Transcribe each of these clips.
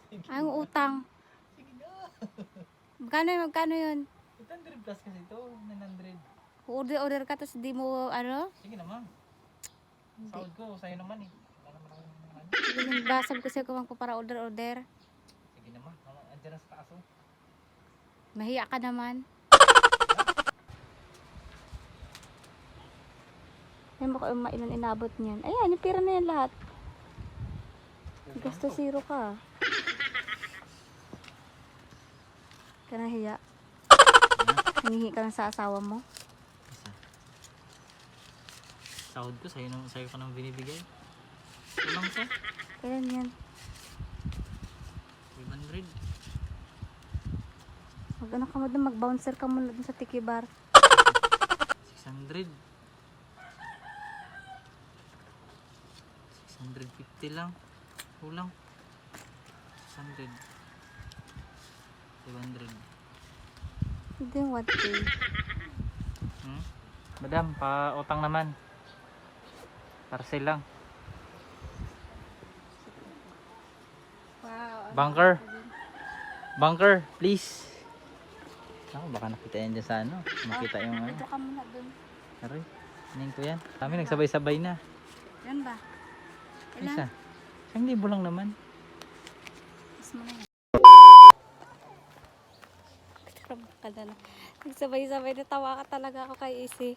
Ay, ang utang. Sige na. Magkano yun? 800 plus kasi ito. 900. Order ka tapos di mo, ano? Sige naman. Hindi. Sahod ko, sa'yo naman eh. Wala naman ako ano. Sige, basag ko sa'yo kung para order. Sige naman. Andiyan na sa taas oh. Mahiya ka naman. Yan baka mainon inabot niyan. Ayan, yung pera na yan lahat. Gasto zero ka. Ka nahiya. Nangihi ka lang sa asawa mo. Isa. Sahod ko, sa'yo ko nang binibigay. Kulang siya. Kailan yan? 500. Mag-ano ka mo dun, mag-bouncer ka muna dun sa tiki bar. 600. 650 lang. Kulang. 600. 500. Hindi yung 1K. Madam, pa-utang naman. Parcel lang. Wow. Bunker. Bunker, please. Ako, baka nakita yan dyan sa ano. Makita yung ano. Dito ka muna dun. Aray, anin ko yan. Kami nagsabay-sabay na. Yan ba? Isa. Ilan? 1,000 lang naman. Mas mo na yan. Nagsabay-sabay na tawa ka talaga ako kay Isi.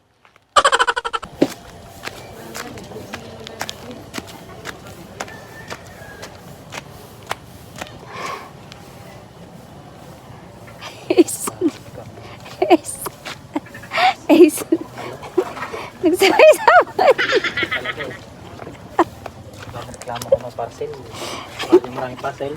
Ace. Nagsabay-sabay. Reklamo ko ng parcel. Maraming parcel.